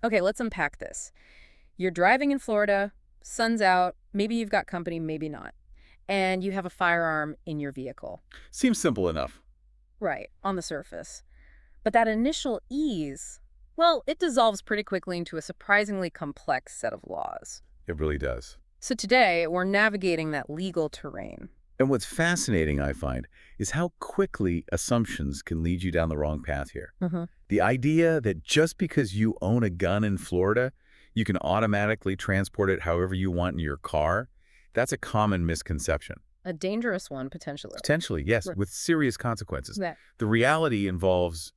Okay, let's unpack this. You're driving in Florida, sun's out, maybe you've got company, maybe not, and you have a firearm in your vehicle. Seems simple enough. Right, on the surface. But that initial ease, well, it dissolves pretty quickly into a surprisingly complex set of laws. It really does. So today, we're navigating that legal terrain. And what's fascinating, I find, is how quickly assumptions can lead you down the wrong path here. Hmm. The idea that just because you own a gun in Florida, you can automatically transport it however you want in your car, that's a common misconception. A dangerous one, potentially. Potentially, yes, Right. with serious consequences. That The reality involves,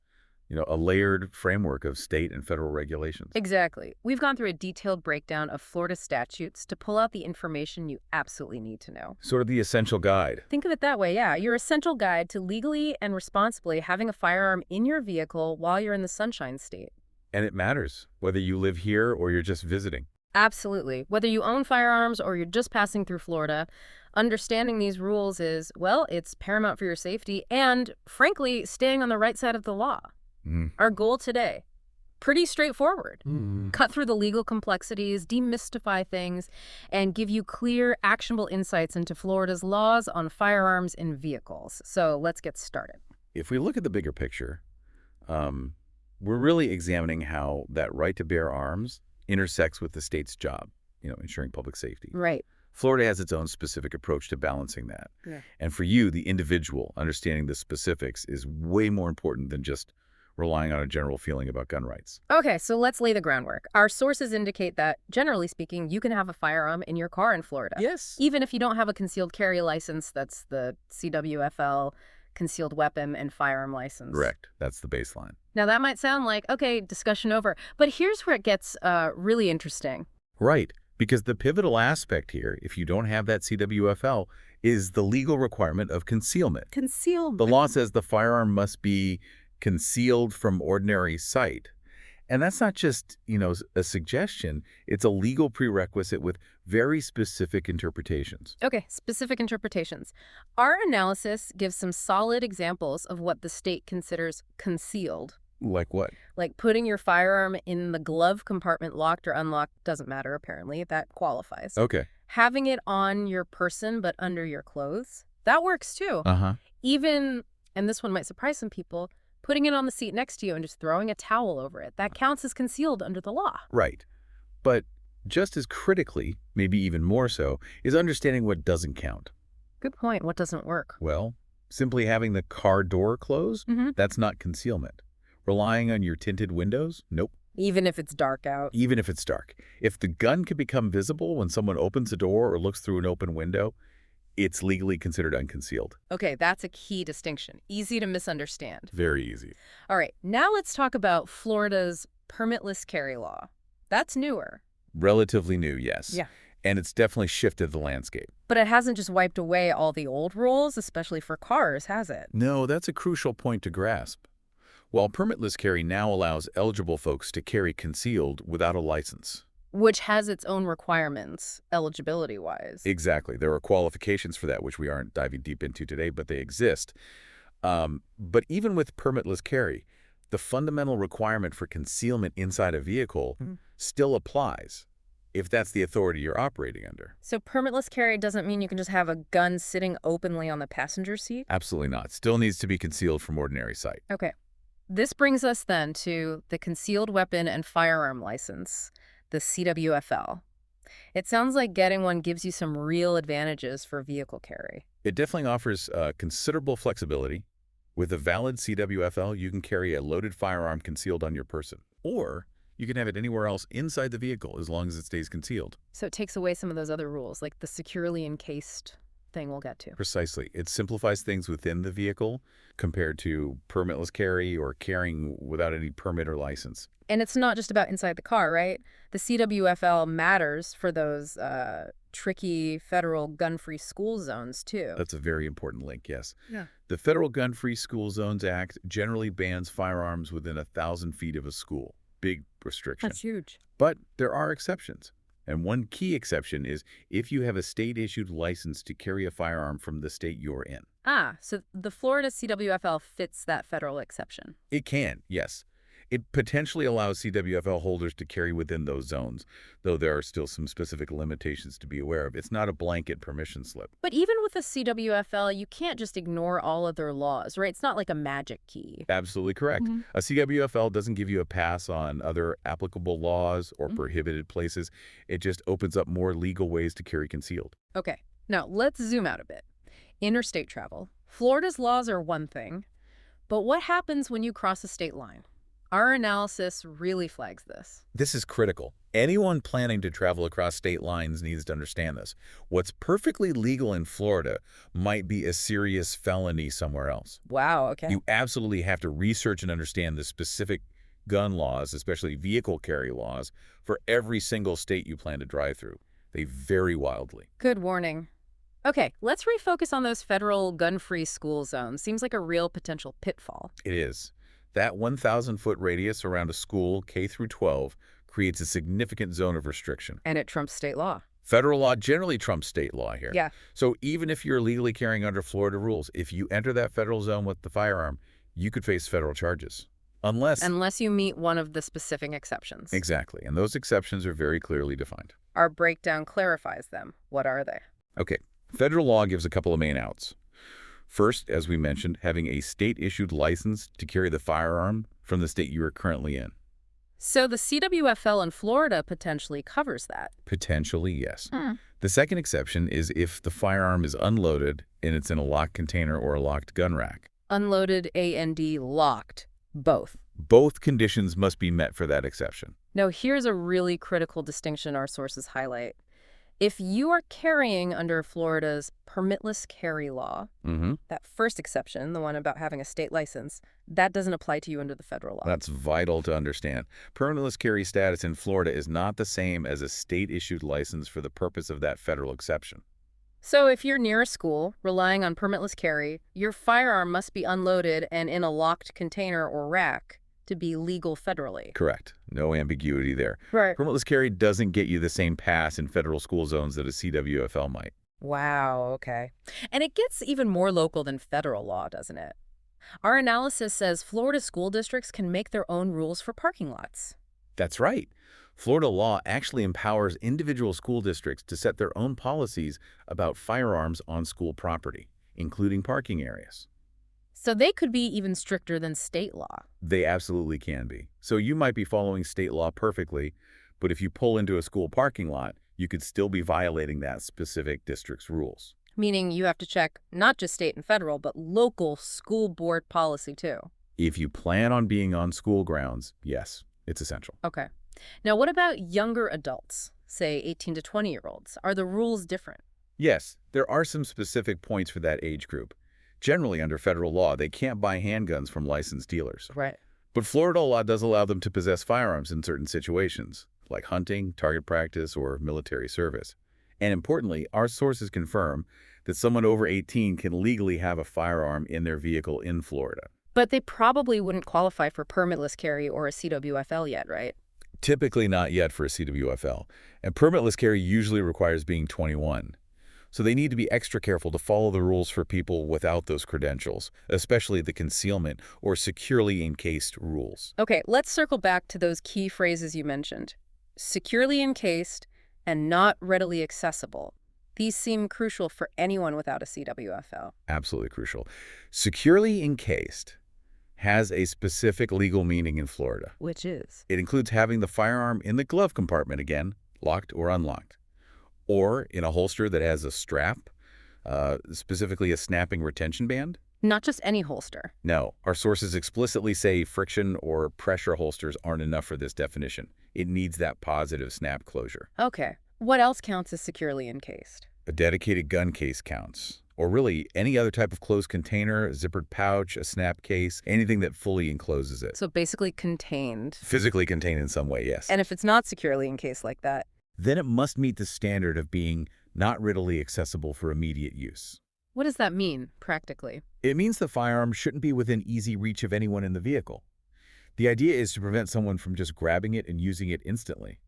a layered framework of state and federal regulations. Exactly. We've gone through a detailed breakdown of Florida statutes to pull out the information you absolutely need to know. Sort of the essential guide. Think of it that way, yeah. Your essential guide to legally and responsibly having a firearm in your vehicle while you're in the Sunshine State. And it matters, whether you live here or you're just visiting. Absolutely. Whether you own firearms or you're just passing through Florida, understanding these rules is, well, it's paramount for your safety and, frankly, staying on the right side of the law. Mm. Our goal today, pretty straightforward. Mm. Cut through the legal complexities, demystify things, and give you clear, actionable insights into Florida's laws on firearms in vehicles. So let's get started. If we look at the bigger picture, we're really examining how that right to bear arms intersects with the state's job, ensuring public safety. Right. Florida has its own specific approach to balancing that. Yeah. And for you, the individual, understanding the specifics is way more important than just relying on a general feeling about gun rights. Okay, so let's lay the groundwork. Our sources indicate that, generally speaking, you can have a firearm in your car in Florida. Yes. Even if you don't have a concealed carry license, that's the CWFL, concealed weapon and firearm license. Correct. That's the baseline. Now, that might sound like, okay, discussion over. But here's where it gets really interesting. Right. Because the pivotal aspect here, if you don't have that CWFL, is the legal requirement of concealment. Concealed. The law says the firearm must be concealed from ordinary sight. And that's not just, a suggestion. It's a legal prerequisite with very specific interpretations. Okay, specific interpretations. Our analysis gives some solid examples of what the state considers concealed. Like what? Like putting your firearm in the glove compartment, locked or unlocked, doesn't matter apparently, that qualifies. Okay. Having it on your person but under your clothes, that works too. Uh-huh. Even, and this one might surprise some people, putting it on the seat next to you and just throwing a towel over it, that counts as concealed under the law. Right. But just as critically, maybe even more so, is understanding what doesn't count. Good point. What doesn't work? Well, simply having the car door closed, Mm-hmm. that's not concealment. Relying on your tinted windows? Nope. Even if it's dark out. Even if it's dark. If the gun can become visible when someone opens a door or looks through an open window, it's legally considered unconcealed. Okay, that's a key distinction. Easy to misunderstand. Very easy. All right, now let's talk about Florida's permitless carry law. That's newer. Relatively new, yes. Yeah. And it's definitely shifted the landscape. But it hasn't just wiped away all the old rules, especially for cars, has it? No, that's a crucial point to grasp. While permitless carry now allows eligible folks to carry concealed without a license. Which has its own requirements, eligibility-wise. Exactly. There are qualifications for that, which we aren't diving deep into today, but they exist. But even with permitless carry, the fundamental requirement for concealment inside a vehicle still applies, if that's the authority you're operating under. So permitless carry doesn't mean you can just have a gun sitting openly on the passenger seat? Absolutely not. Still needs to be concealed from ordinary sight. Okay. This brings us then to the Concealed Weapon and Firearm License, the CWFL. It sounds like getting one gives you some real advantages for vehicle carry. It definitely offers considerable flexibility. With a valid CWFL, you can carry a loaded firearm concealed on your person. Or you can have it anywhere else inside the vehicle as long as it stays concealed. So it takes away some of those other rules, like the securely encased thing we'll get to. Precisely. It simplifies things within the vehicle compared to permitless carry or carrying without any permit or license. And it's not just about inside the car, right? The CWFL matters for those tricky federal gun-free school zones, too. That's a very important link, yes. Yeah. The Federal Gun-Free School Zones Act generally bans firearms within 1,000 feet of a school. Big restriction. That's huge. But there are exceptions. And one key exception is if you have a state-issued license to carry a firearm from the state you're in. Ah, so the Florida CWFL fits that federal exception. It can, yes. It potentially allows CWFL holders to carry within those zones, though there are still some specific limitations to be aware of. It's not a blanket permission slip. But even with a CWFL, you can't just ignore all other laws, right? It's not like a magic key. Absolutely correct. Mhm. A CWFL doesn't give you a pass on other applicable laws or prohibited places. It just opens up more legal ways to carry concealed. Okay, now let's zoom out a bit. Interstate travel. Florida's laws are one thing, but what happens when you cross a state line? Our analysis really flags this. This is critical. Anyone planning to travel across state lines needs to understand this. What's perfectly legal in Florida might be a serious felony somewhere else. Wow, okay. You absolutely have to research and understand the specific gun laws, especially vehicle carry laws, for every single state you plan to drive through. They vary wildly. Good warning. Okay, let's refocus on those federal gun-free school zones. Seems like a real potential pitfall. It is. That 1,000-foot radius around a school, K through 12, creates a significant zone of restriction. And it trumps state law. Federal law generally trumps state law here. Yeah. So even if you're legally carrying under Florida rules, if you enter that federal zone with the firearm, you could face federal charges. Unless you meet one of the specific exceptions. Exactly. And those exceptions are very clearly defined. Our breakdown clarifies them. What are they? Okay. Federal law gives a couple of main outs. First, as we mentioned, having a state-issued license to carry the firearm from the state you are currently in. So the CWFL in Florida potentially covers that. Potentially, yes. The second exception is if the firearm is unloaded and it's in a locked container or a locked gun rack. Unloaded and locked. Both. Both conditions must be met for that exception. Now, here's a really critical distinction our sources highlight. If you are carrying under Florida's permitless carry law, that first exception, the one about having a state license, that doesn't apply to you under the federal law. That's vital to understand. Permitless carry status in Florida is not the same as a state-issued license for the purpose of that federal exception. So if you're near a school, relying on permitless carry, your firearm must be unloaded and in a locked container or rack to be legal federally. Correct. No ambiguity there. Right. Permitless carry doesn't get you the same pass in federal school zones that a CWFL might. Wow, okay. And it gets even more local than federal law, doesn't it? Our analysis says Florida school districts can make their own rules for parking lots. That's right. Florida law actually empowers individual school districts to set their own policies about firearms on school property, including parking areas. So they could be even stricter than state law. They absolutely can be. So you might be following state law perfectly, but if you pull into a school parking lot, you could still be violating that specific district's rules. Meaning you have to check not just state and federal, but local school board policy too. If you plan on being on school grounds, yes, it's essential. Okay. Now, what about younger adults, say 18 to 20-year-olds? Are the rules different? Yes, there are some specific points for that age group. Generally, under federal law, they can't buy handguns from licensed dealers. Right. But Florida law does allow them to possess firearms in certain situations, like hunting, target practice, or military service. And importantly, our sources confirm that someone over 18 can legally have a firearm in their vehicle in Florida. But they probably wouldn't qualify for permitless carry or a CWFL yet, right? Typically not yet for a CWFL, and permitless carry usually requires being 21. So they need to be extra careful to follow the rules for people without those credentials, especially the concealment or securely encased rules. Okay, let's circle back to those key phrases you mentioned. Securely encased and not readily accessible. These seem crucial for anyone without a CWFL. Absolutely crucial. Securely encased has a specific legal meaning in Florida. Which is? It includes having the firearm in the glove compartment again, locked or unlocked, or in a holster that has a strap, specifically a snapping retention band. Not just any holster. No, our sources explicitly say friction or pressure holsters aren't enough for this definition. It needs that positive snap closure. Okay. What else counts as securely encased? A dedicated gun case counts, or really any other type of closed container, a zippered pouch, a snap case, anything that fully encloses it. So basically contained. Physically contained in some way, yes. And if it's not securely encased like that? Then it must meet the standard of being not readily accessible for immediate use. What does that mean, practically? It means the firearm shouldn't be within easy reach of anyone in the vehicle. The idea is to prevent someone from just grabbing it and using it instantly.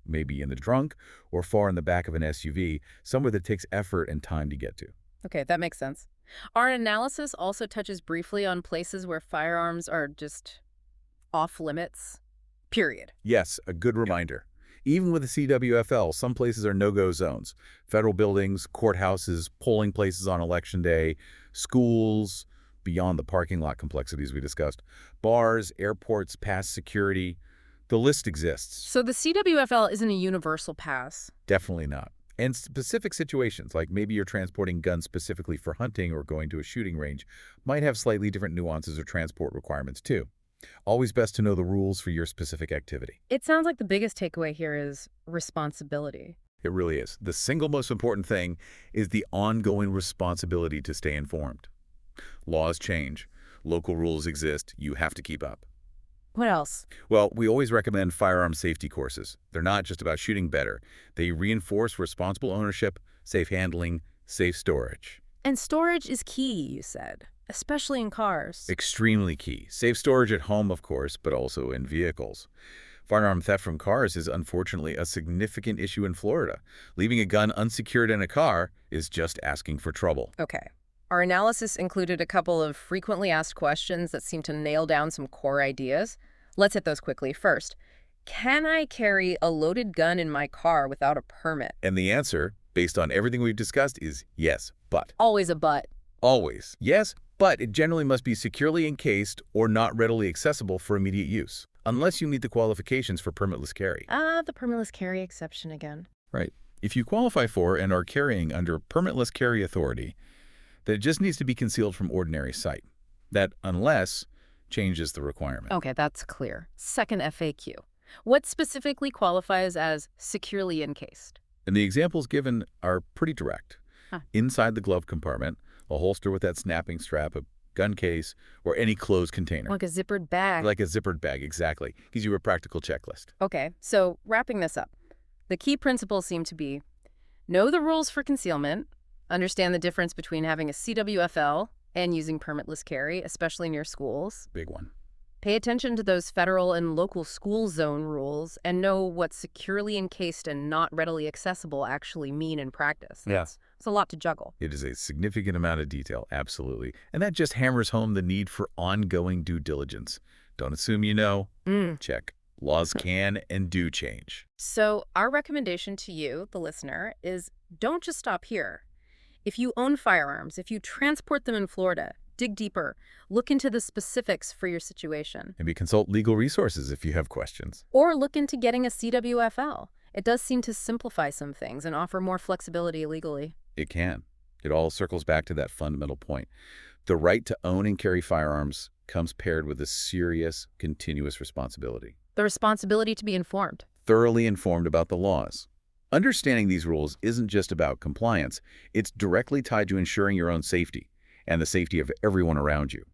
Maybe in the trunk or far in the back of an SUV, somewhere that takes effort and time to get to. Okay, that makes sense. Our analysis also touches briefly on places where firearms are just off limits, period. Yes, a good reminder. Even with the CWFL, some places are no-go zones. Federal buildings, courthouses, polling places on Election Day, schools, beyond the parking lot complexities we discussed, bars, airports, past security. The list exists. So the CWFL isn't a universal pass. Definitely not. And specific situations, like maybe you're transporting guns specifically for hunting or going to a shooting range, might have slightly different nuances or transport requirements too. Always best to know the rules for your specific activity. It sounds like the biggest takeaway here is responsibility. It really is. The single most important thing is the ongoing responsibility to stay informed. Laws change. Local rules exist. You have to keep up. What else? Well, we always recommend firearm safety courses. They're not just about shooting better. They reinforce responsible ownership, safe handling, safe storage. And storage is key, you said, especially in cars. Extremely key. Safe storage at home, of course, but also in vehicles. Firearm theft from cars is unfortunately a significant issue in Florida. Leaving a gun unsecured in a car is just asking for trouble. Okay. Our analysis included a couple of frequently asked questions that seem to nail down some core ideas. Let's hit those quickly. First, can I carry a loaded gun in my car without a permit? And the answer, based on everything we've discussed, is yes, but. Always a but. Always. Yes, but it generally must be securely encased or not readily accessible for immediate use, unless you meet the qualifications for permitless carry. The permitless carry exception again. Right. If you qualify for and are carrying under permitless carry authority, then it just needs to be concealed from ordinary sight. That unless changes the requirement. Okay, that's clear. Second FAQ. What specifically qualifies as securely encased? And the examples given are pretty direct. Inside the glove compartment, a holster with that snapping strap, a gun case, or any closed container. Like a zippered bag. Like a zippered bag, exactly. Gives you a practical checklist. Okay, so wrapping this up, the key principles seem to be know the rules for concealment, understand the difference between having a CWFL and using permitless carry, especially near schools. Big one. Pay attention to those federal and local school zone rules and know what securely encased and not readily accessible actually mean in practice. Yes. It's a lot to juggle. It is a significant amount of detail, absolutely. And that just hammers home the need for ongoing due diligence. Don't assume you know. Check. Laws can and do change. So our recommendation to you, the listener, is don't just stop here. If you own firearms, if you transport them in Florida, dig deeper. Look into the specifics for your situation. Maybe consult legal resources if you have questions. Or look into getting a CWFL. It does seem to simplify some things and offer more flexibility legally. It can. It all circles back to that fundamental point. The right to own and carry firearms comes paired with a serious, continuous responsibility. The responsibility to be informed. Thoroughly informed about the laws. Understanding these rules isn't just about compliance. It's directly tied to ensuring your own safety and the safety of everyone around you.